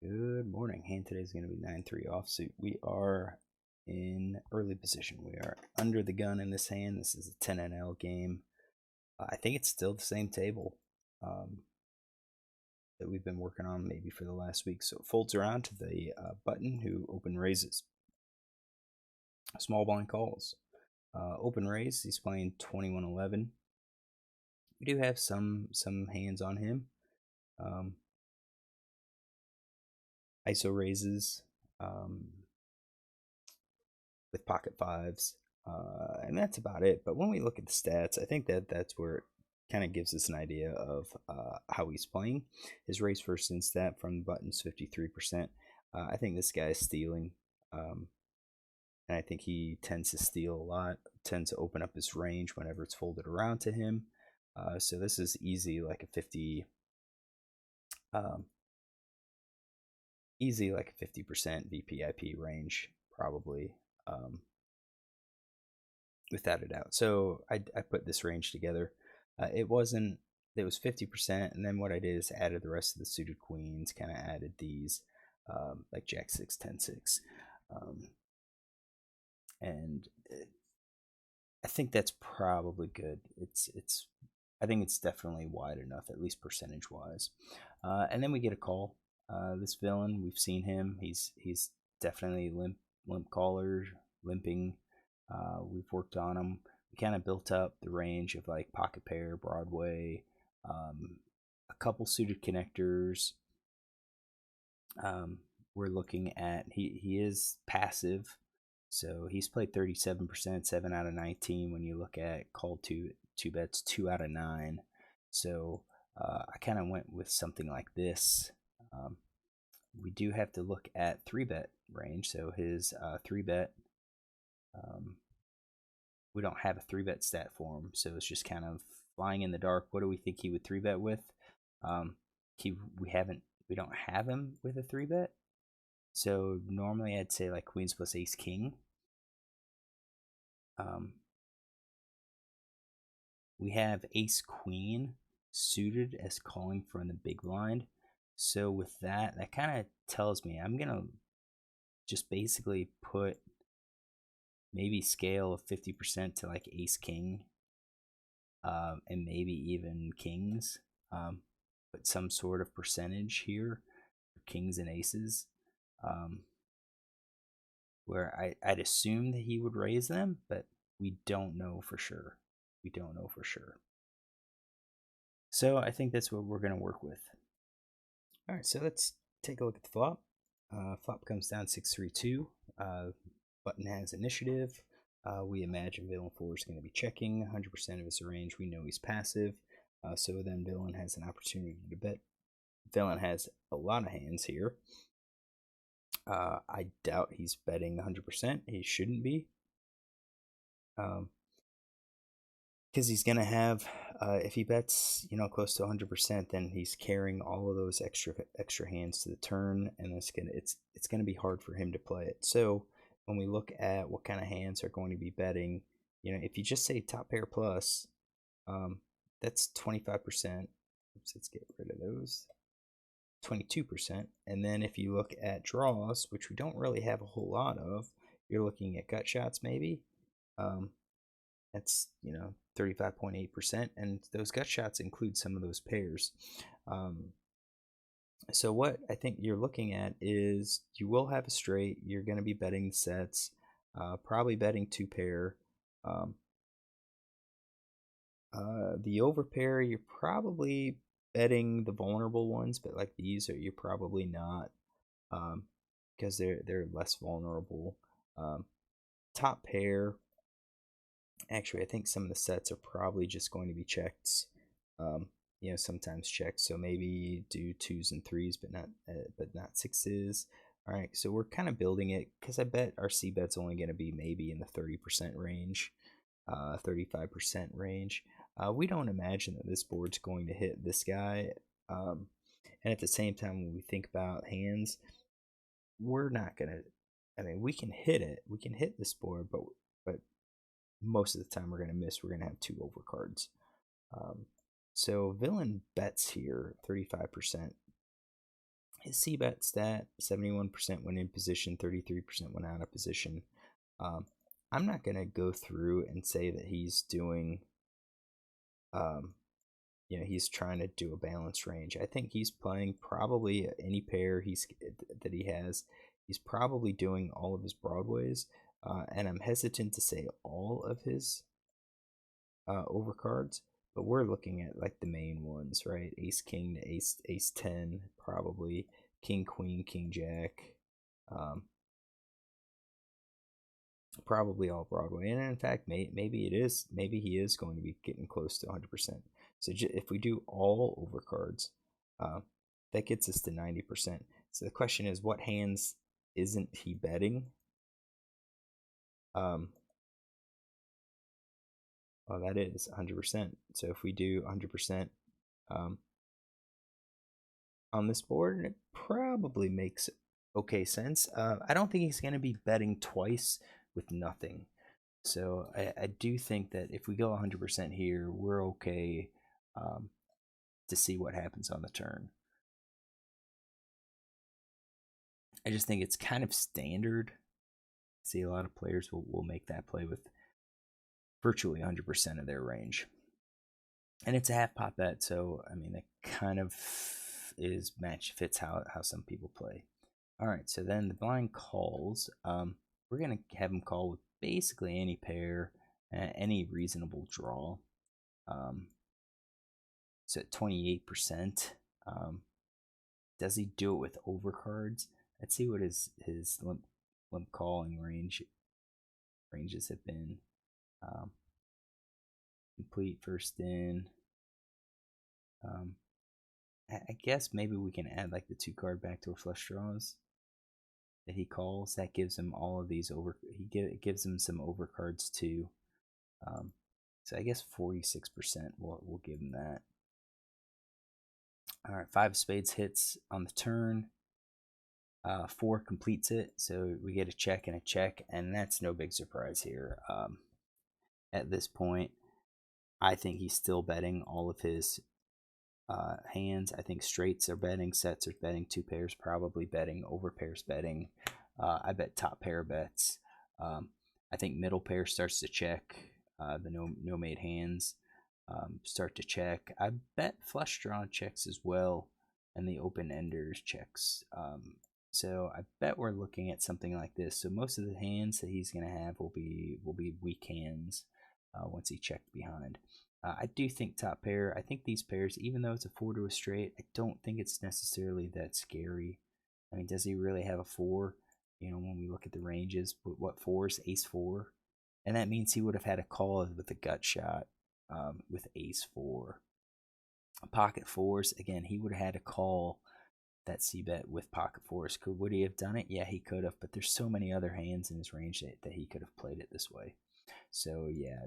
Good morning. Hand today is going to be 9-3 offsuit. We are in early position. We are under the gun in this hand. This is a 10 NL game. I think it's still the same table that we've been working on maybe for the last week. So it folds around to the button who open raises. Small blind calls. Open raise, he's playing 21-11. We do have some hands on him. ISO raises with pocket fives, and that's about it. But when we look at the stats, I think that's where it kind of gives us an idea of how he's playing. His race first in stat from the buttons 53%. I think this guy is stealing, and I think he tends to steal a lot, tends to open up his range whenever it's folded around to him. So this is easy like a 50. Easy like a 50% VPIP range, probably, without a doubt. So I put this range together. It was 50%, and then what I did is added the rest of the suited queens, kind of added these, like Jack 6, 10, 6. And I think that's probably good. I think it's definitely wide enough, at least percentage wise. And then we get a call. This villain, we've seen him. He's definitely limp caller, limping. We've worked on him. We kind of built up the range of like pocket pair, Broadway, a couple suited connectors. We're looking at he is passive, so he's played 37%, 7 out of 19. When you look at called two bets, 2 out of 9. So I kind of went with something like this. We do have to look at 3-bet range. So his 3-bet, we don't have a 3-bet stat for him, so it's just kind of flying in the dark. What do we think he would 3-bet with? We don't have him with a 3-bet. So normally I'd say like queens plus ace king. We have ace queen suited as calling from the big blind. So with that kind of tells me I'm gonna just basically put maybe scale of 50% to like ace king, and maybe even kings, but some sort of percentage here for kings and aces, where I'd assume that he would raise them, but we don't know for sure. So I think that's what we're going to work with. All right, so let's take a look at the flop. Flop comes down 6-3-2. Button has initiative. We imagine villain 4 is going to be checking 100% of his range. We know he's passive, so then villain has an opportunity to bet. Villain has a lot of hands here. I doubt he's betting 100%. He shouldn't be, because he's going to have, if he bets close to 100%, then he's carrying all of those extra hands to the turn, and it's gonna be hard for him to play it. So when we look at what kind of hands are going to be betting, if you just say top pair plus, that's 25%. Oops, let's get rid of those. 22%. And then if you look at draws, which we don't really have a whole lot of, you're looking at gut shots maybe. That's 35.8%, and those gut shots include some of those pairs. So what I think you're looking at is you will have a straight. You're going to be betting the sets, probably betting 2 pair. The over pair, you're probably betting the vulnerable ones, but like these you're probably not, because they're less vulnerable. Top pair, actually I think some of the sets are probably just going to be checked. Sometimes checked, so maybe do 2s and 3s, but not 6s. All right, so we're kind of building it, because I bet our C bet's only going to be maybe in the 30% range, 35% range. We don't imagine that this board's going to hit this guy, and at the same time, when we think about hands, we're not gonna. I mean, we can hit it. We can hit this board, but most of the time we're gonna miss. We're gonna have 2 overcards. So villain bets here 35%. his c-bet stat, 71% when in position, 33% when out of position. I'm not going to go through and say that he's doing, um, he's trying to do a balanced range. I think he's playing probably any pair that he has. He's probably doing all of his broadways, and I'm hesitant to say all of his overcards, but we're looking at like the main ones, right? Ace King to Ace 10, probably King Queen, King Jack, um, probably all Broadway. And in fact, maybe it is. Maybe he is going to be getting close to 100%. So if we do all overcards, uh, that gets us to 90%. So the question is, what hands isn't he betting? Well, that is 100%. So if we do 100% on this board, it probably makes okay sense. I don't think he's going to be betting twice with nothing. So I do think that if we go 100% here, we're okay to see what happens on the turn. I just think it's kind of standard. See, a lot of players will make that play with virtually 100% of their range. And it's a half pot bet, so I mean, it kind of fits how some people play. All right, so then the blind calls. We're going to have him call with basically any pair, any reasonable draw. So at 28%. Does he do it with overcards? Let's see what his limp calling ranges have been. Complete first in. I guess maybe we can add like the 2-card backdoor flush draws that he calls. That gives him all of these it gives him some overcards too. So I guess 46%. We'll give him that. All right, 5 spades hits on the turn. 4 completes it, so we get a check, and that's no big surprise here. At this point, I think he's still betting all of his hands. I think straights are betting, sets are betting, 2 pairs probably betting, over pairs betting. I bet top pair bets. I think middle pair starts to check. The no made hands start to check. I bet flush draw checks as well, and the open enders checks. So I bet we're looking at something like this. So most of the hands that he's going to have will be weak hands once he checked behind. I do think top pair. I think these pairs, even though it's a 4 to a straight, I don't think it's necessarily that scary. I mean, does he really have a 4? When we look at the ranges, what 4s? Ace 4, and that means he would have had a call with a gut shot with Ace 4. Pocket 4s, again, he would have had a call that c-bet with pocket 4s. Would he have done it? Yeah, he could have, but there's so many other hands in his range that he could have played it this way. So yeah,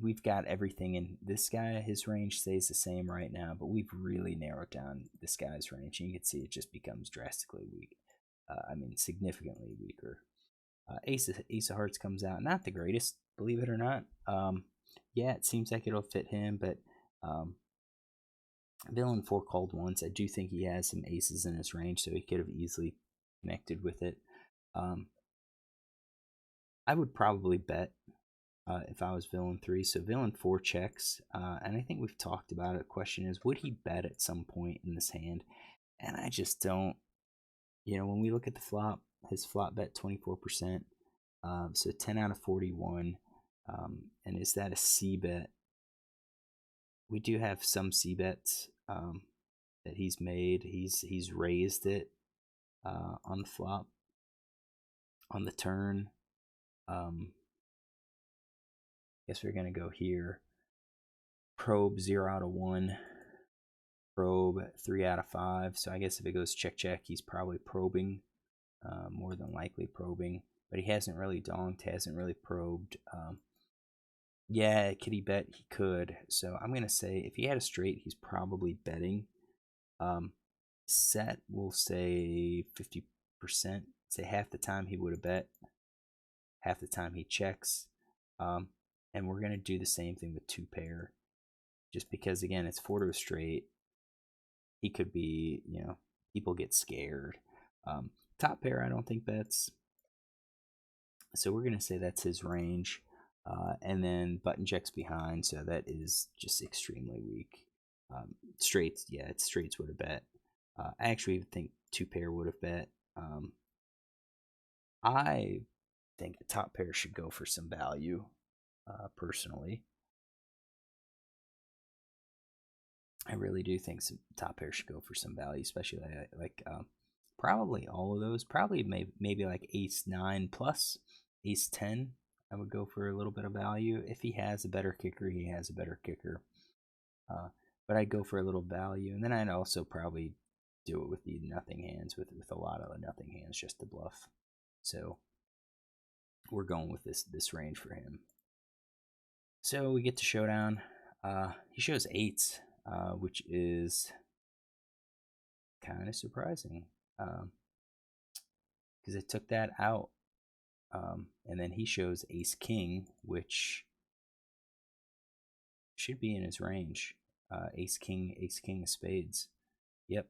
we've got everything in this guy. His range stays the same right now, but we've really narrowed down this guy's range, and you can see it just becomes drastically weak. Significantly weaker. Ace of Hearts comes out, not the greatest, believe it or not. Yeah, it seems like it'll fit him, but Villain 4 called once. I do think he has some aces in his range, so he could have easily connected with it. I would probably bet if I was Villain 3. So Villain 4 checks, and I think we've talked about it. The question is, would he bet at some point in this hand? And I just don't. When we look at the flop, his flop bet 24%, so 10 out of 41. And is that a C bet? We do have some C bets that he's made. He's raised it on the flop, on the turn. Guess we're gonna go here. Probe 0 out of 1. Probe 3 out of 5. So I guess if it goes check check, he's probably probing, more than likely probing. But he hasn't really donked, hasn't really probed. Yeah, could he bet? He could. So I'm gonna say if he had a straight, he's probably betting. Set, we'll say 50%. Say half the time he would have bet, half the time he checks. And we're going to do the same thing with 2 pair. Just because, again, it's 4 to a straight. he could be, people get scared. Um, Top pair, I don't think bets. So we're gonna say that's his range. And then button checks behind, so that is just extremely weak. Straights, yeah, it's straights would have bet. I actually think two pair would have bet. I think a top pair should go for some value, personally. I really do think some top pair should go for some value, especially probably all of those. Probably maybe like ace 9 plus ace 10. I would go for a little bit of value. If he has a better kicker, he has a better kicker. Uh, but I'd go for a little value, and then I'd also probably do it with the nothing hands, with a lot of the nothing hands just to bluff. So we're going with this range for him. So we get to showdown. He shows eights, which is kind of surprising, because it took that out. And then he shows ace king, which should be in his range. Ace king of spades. Yep.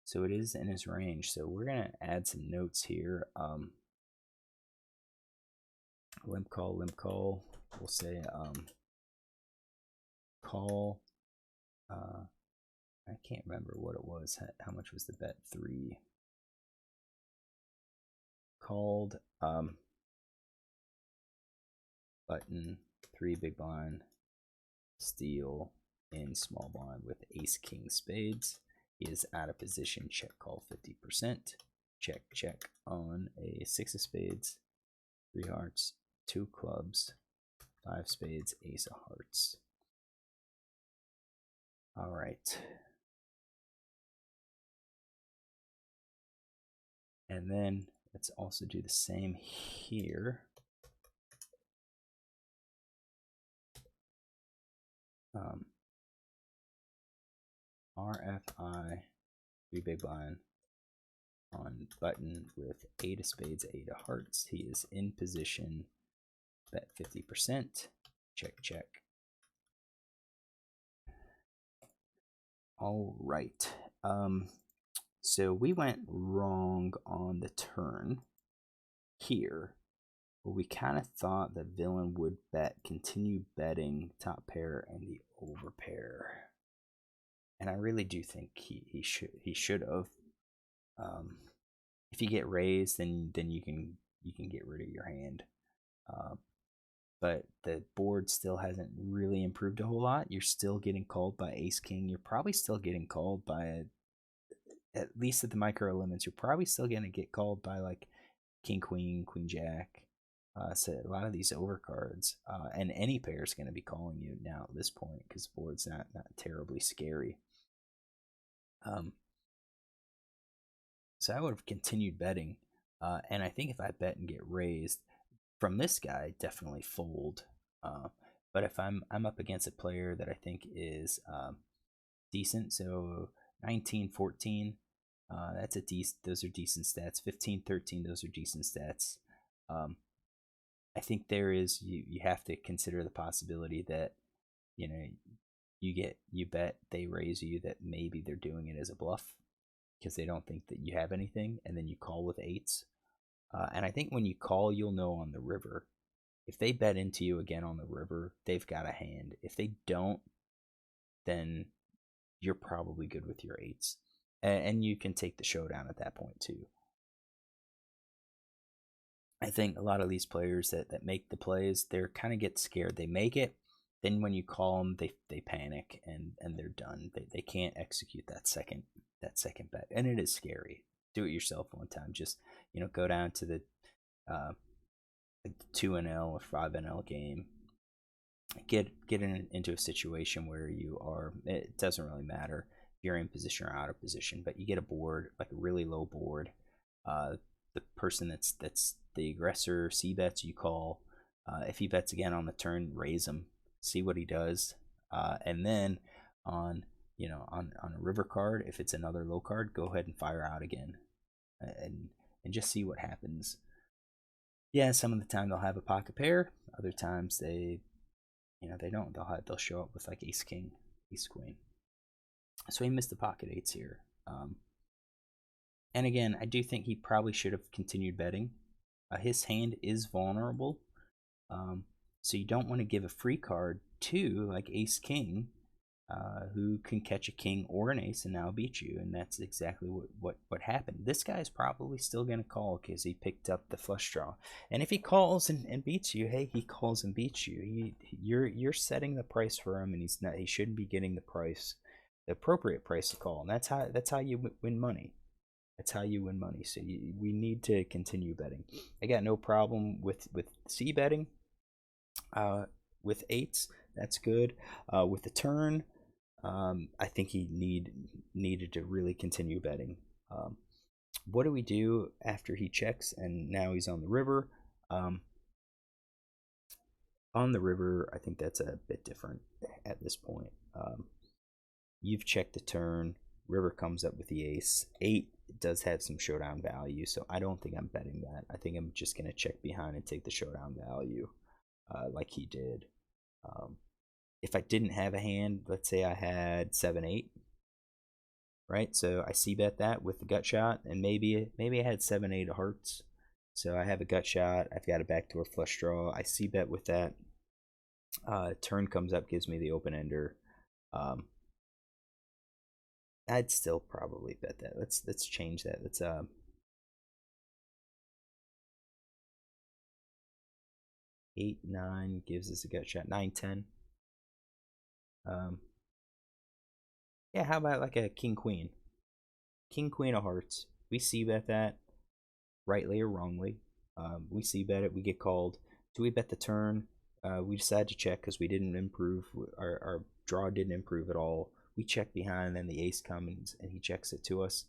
So it is in his range. So we're gonna add some notes here. Limp call, limp call. We'll say call. I can't remember what it was. How much was the bet? 3. Called. Button 3 big blind. Steal in small blind with ace king spades. He is out of position. Check call 50%. Check check on a 6 of spades, 3 hearts, 2 clubs, 5 spades, ace of hearts. All right. And then let's also do the same here. RFI 3 big blind on button with 8 of spades, 8 of hearts. He is in position. Bet 50%. Check check. All right. So we went wrong on the turn here, but we kind of thought that villain would continue betting top pair and the over pair, and I really do think he should have. If you get raised, then you can get rid of your hand. But the board still hasn't really improved a whole lot. You're still getting called by ace king. You're probably still getting called by, at least at the micro limits, you're probably still going to get called by like king queen, queen jack. So a lot of these overcards, and any pair is going to be calling you now at this point, because the board's not terribly scary. So I would have continued betting, and I think if I bet and get raised from this guy, definitely fold. But if I'm up against a player that I think is decent, so 19-14, that's a decent. Those are decent stats. 15-13, those are decent stats. I think there is, you have to consider the possibility that, you bet, they raise you, that maybe they're doing it as a bluff because they don't think that you have anything, and then you call with eights. And I think when you call, you'll know on the river. If they bet into you again on the river, they've got a hand. If they don't, then you're probably good with your eights. And you can take the showdown at that point too. I think a lot of these players that make the plays, they're kind of get scared. They make it, then when you call them, they panic and they're done. They can't execute that second bet, and it is scary. Do it yourself one time. Just go down to the 2NL or 5NL game. Get into a situation where you are. It doesn't really matter if you're in position or out of position, but you get a board, like a really low board. The person that's the aggressor c bets, you call. If he bets again on the turn, raise him. See what he does, and then on on a river card, if it's another low card, go ahead and fire out again, and just see what happens. Yeah, some of the time they'll have a pocket pair. Other times they don't. They'll show up with like ace king, ace queen. So he missed the pocket eights here. And again, I do think he probably should have continued betting. His hand is vulnerable, so you don't want to give a free card to like Ace King, who can catch a king or an ace and now beat you, and that's exactly what happened. This guy's probably still gonna call because he picked up the flush draw, and if he calls and beats you, hey, he calls and beats you. You're setting the price for him, and he shouldn't be getting the appropriate price to call, and that's how you win money. That's how you win money. So we need to continue betting. I got no problem with c betting. With eights, that's good. With the turn, I think he needed to really continue betting. What do we do after he checks and now he's on the river? On the river, I think that's a bit different at this point. You've checked the turn. River comes up with the ace. 8 does have some showdown value, so I don't think I'm betting that. I think I'm just going to check behind and take the showdown value like he did. If I didn't have a hand, let's say I had 7-8, right? So I c-bet that with the gut shot, and maybe I had 7-8 of hearts. So I have a gut shot. I've got a backdoor flush draw. I c-bet with that. Turn comes up, gives me the open ender. I'd still probably bet that. Let's change that. Let's 8-9 gives us a gut shot. 9-10. Yeah, how about like a king queen? King queen of hearts. We c-bet that, rightly or wrongly. We c-bet it. We get called. Do we bet the turn? We decide to check because we didn't improve. Our draw didn't improve at all. We check behind, and then the ace comes and he checks it to us.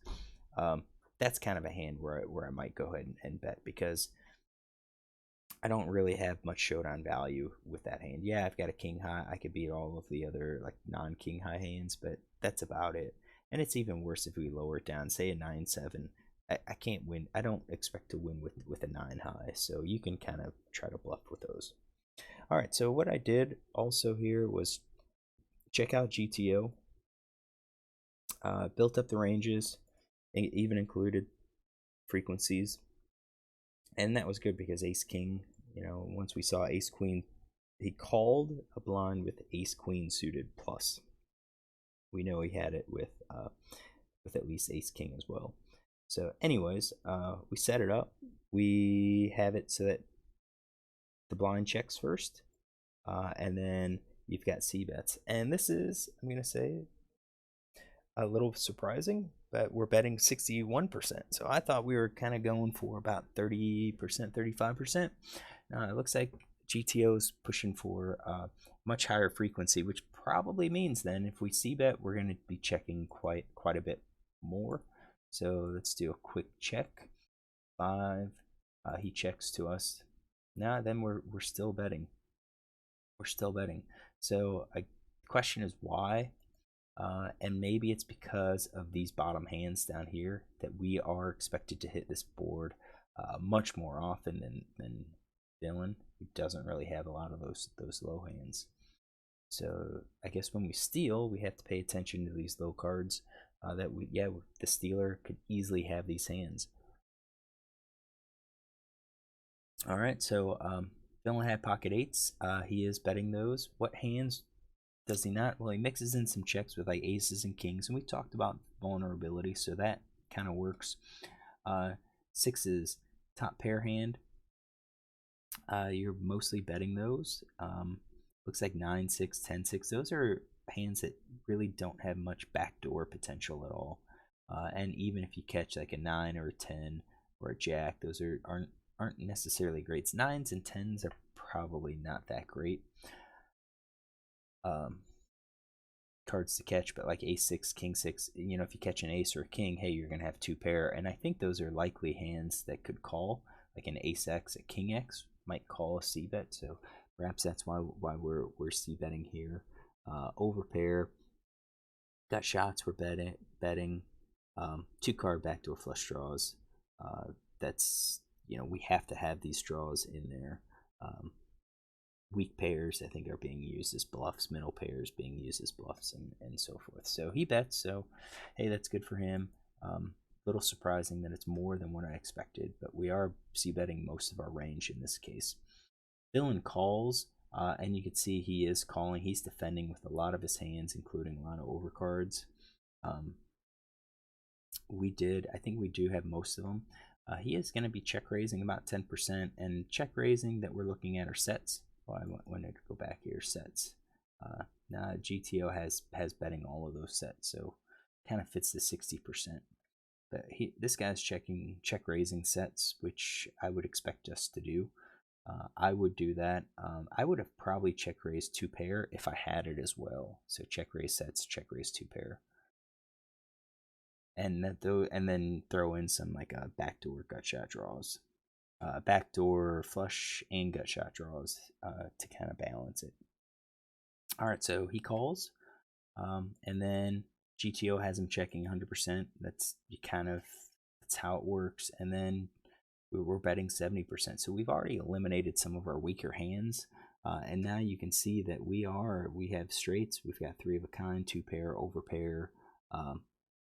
That's kind of a hand where I might go ahead and bet, because I don't really have much showdown value with that hand. Yeah, I've got a king high. I could beat all of the other like non-king high hands, but that's about it. And it's even worse if we lower it down, say a 9-7. I can't win. I don't expect to win with a 9 high, so you can kind of try to bluff with those. All right, so what I did also here was check out GTO. Built up the ranges, even included frequencies, and that was good because ace king, once we saw ace queen, he called a blind with ace queen suited plus. We know he had it with at least ace king as well. So anyways, we set it up. We have it so that the blind checks first, and then you've got c bets, and this is, I'm gonna say, a little surprising, but we're betting 61%. So I thought we were kind of going for about 30%, 35%. It looks like GTO is pushing for much higher frequency, which probably means then if we c-bet, we're going to be checking quite a bit more. So let's do a quick check. 5. He checks to us. Now then we're still betting. We're still betting. So the question is why? And maybe it's because of these bottom hands down here that we are expected to hit this board much more often than Dylan, who doesn't really have a lot of those low hands. So I guess when we steal, we have to pay attention to these low cards. The stealer could easily have these hands. All right, so Dylan had pocket eights. He is betting those. What hands does he not? Well, he mixes in some checks with like aces and kings, and we talked about vulnerability, so that kind of works. Sixes, top pair hand. You're mostly betting those. Looks like 9-6, 10-6. Those are hands that really don't have much backdoor potential at all. And even if you catch like a 9 or a 10 or a jack, those aren't necessarily great. 9s and 10s are probably not that great. Cards to catch, but like ace 6, king 6, if you catch an ace or a king, hey, you're gonna have 2 pair, and I think those are likely hands that could call, like an ace x, a king x might call a c bet, so perhaps that's why we're c betting here. Over pair, got shots, we're betting 2 card backdoor flush draws. That's we have to have these draws in there. weak pairs I think are being used as bluffs, middle pairs being used as bluffs, and so forth. So he bets. So hey, that's good for him. Little surprising that it's more than what I expected, but we are c-betting most of our range in this case. Villain calls, and you can see he is calling. He's defending with a lot of his hands, including a lot of overcards. I think we do have most of them. He is going to be check raising about 10%, and check raising that we're looking at are sets. Well, I wanted to go back here, sets. Now GTO has betting all of those sets, so kind of fits the 60%. But this guy's check raising sets, which I would expect us to do. I would do that. I would have probably check raised 2 pair if I had it as well. So check raise sets, check raise 2 pair, and then throw in some like backdoor gut shot draws, backdoor flush and gut shot draws to kind of balance it. All right, so he calls, and then GTO has him checking 100%. That's how it works, and then we're betting 70%. So we've already eliminated some of our weaker hands, and now you can see that we have straights. We've got 3 of a kind, 2 pair, over pair.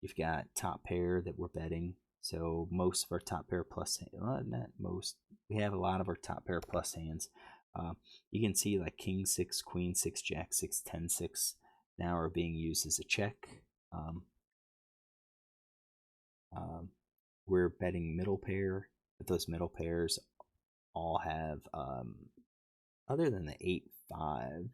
You've got top pair that we're betting. So most of our top pair plus, not most, we have a lot of our top pair plus hands. You can see like king 6, queen 6, jack 6, 10 6 now are being used as a check. We're betting middle pair, but those middle pairs all have, other than the 8-5,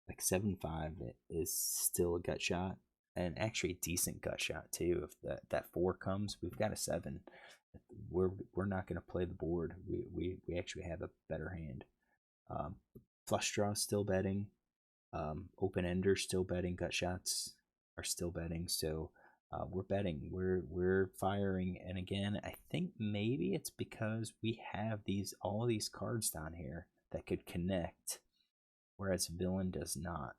like 7-5 is still a gut shot, and actually a decent gut shot too. If that 4 comes, we've got a 7. We're not going to play the board. We actually have a better hand. Flush draw still betting. Open ender still betting. Gut shots are still betting. So we're betting. We're firing. And again, I think maybe it's because we have all these cards down here that could connect, whereas villain does not.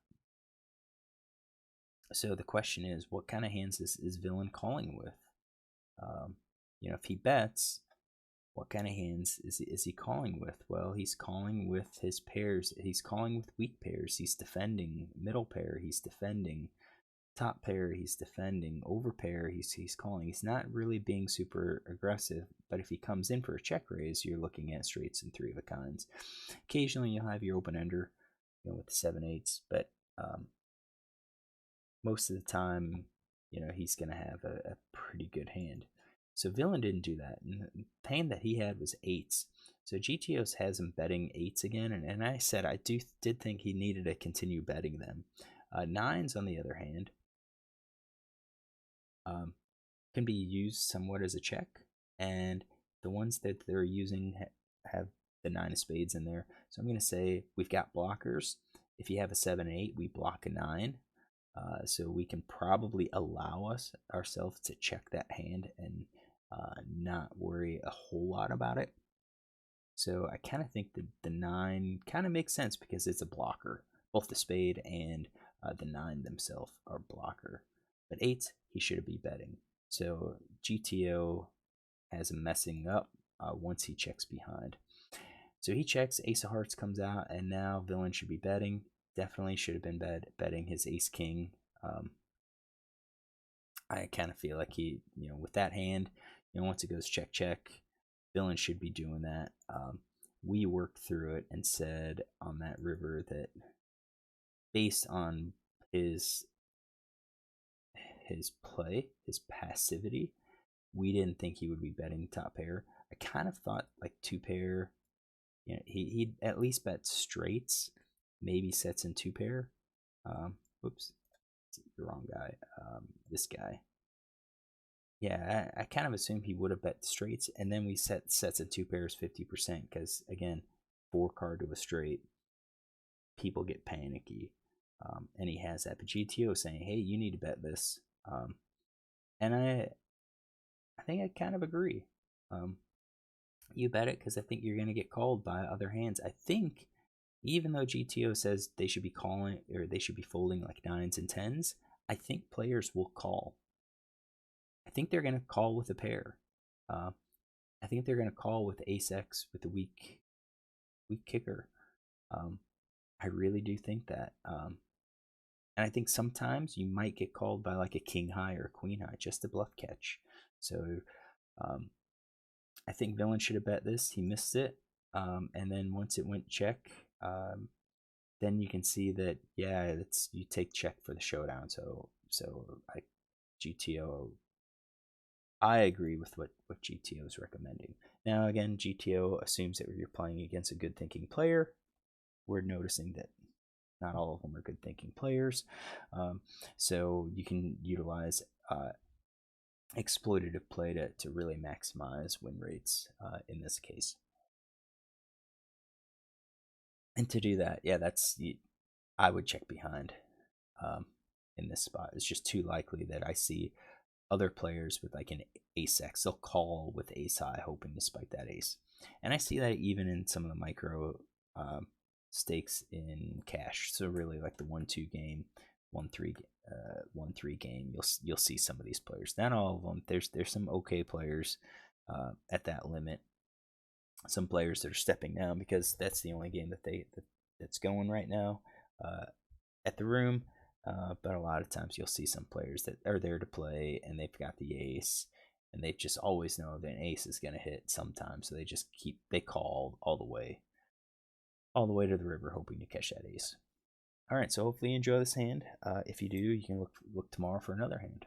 So the question is, what kind of hands is villain calling with? If he bets, what kind of hands is he calling with? Well, he's calling with his pairs. He's calling with weak pairs. He's defending middle pair. He's defending top pair. He's defending over pair. He's calling. He's not really being super aggressive. But if he comes in for a check raise, you're looking at straights and 3 of a kinds. Occasionally, you'll have your open ender, with the 7/8, but most of the time, he's going to have a pretty good hand. So villain didn't do that. And the hand that he had was 8s. So GTOs has him betting 8s again. And I said I did think he needed to continue betting them. 9s, on the other hand, can be used somewhat as a check. And the ones that they're using have the 9 of spades in there. So I'm going to say we've got blockers. If you have a 7/8, we block a 9. So we can probably allow ourselves to check that hand and not worry a whole lot about it. So I kind of think that the 9 kind of makes sense because it's a blocker. Both the spade and the 9 themselves are blocker. But 8s, he should be betting. So GTO has him messing up once he checks behind. So he checks, ace of hearts comes out, and now villain should be betting. Definitely should have been betting his ace king. I kind of feel like he, with that hand, once it goes check check, villain should be doing that. We worked through it and said on that river that based on his play, his passivity, we didn't think he would be betting top pair. I kind of thought like 2 pair, he'd at least bet straights, maybe sets in 2 pair. Whoops, the wrong guy. This guy. Yeah, I kind of assumed he would have bet straights, and then we set sets in 2 pairs 50% because again, 4 card to a straight, people get panicky, and he has that. But GTO saying, "Hey, you need to bet this," and I think I kind of agree. You bet it because I think you're going to get called by other hands. I think even though GTO says they should be calling or they should be folding like 9s and 10s, I think players will call. I think they're going to call with a pair. I think they're going to call with ace X with the weak kicker. Um, I really do think that. And I think sometimes you might get called by like a king high or a queen high, just a bluff catch. So um, I think villain should have bet this. He missed it. And then once it went check, then you can see that, yeah, it's you take check for the showdown. So I GTO, I agree with what GTO is recommending. Now again, GTO assumes that you're playing against a good thinking player. We're noticing that not all of them are good thinking players. Um, so you can utilize exploitative play to really maximize win rates in this case. And to do that, yeah, I would check behind um, in this spot. It's just too likely that I see other players with like an ace X. They'll call with ace high, hoping to spike that ace. And I see that even in some of the micro um, stakes in cash. So really, like the 1-2 game, 1-3, 1-3 game, you'll see some of these players. Not all of them. There's some okay players at that limit. Some players that are stepping down because that's the only game that's going right now at the room. But a lot of times you'll see some players that are there to play and they've got the ace and they just always know that an ace is going to hit sometime. So they call all the way to the river, hoping to catch that ace. All right, so hopefully you enjoy this hand. If you do, you can look tomorrow for another hand.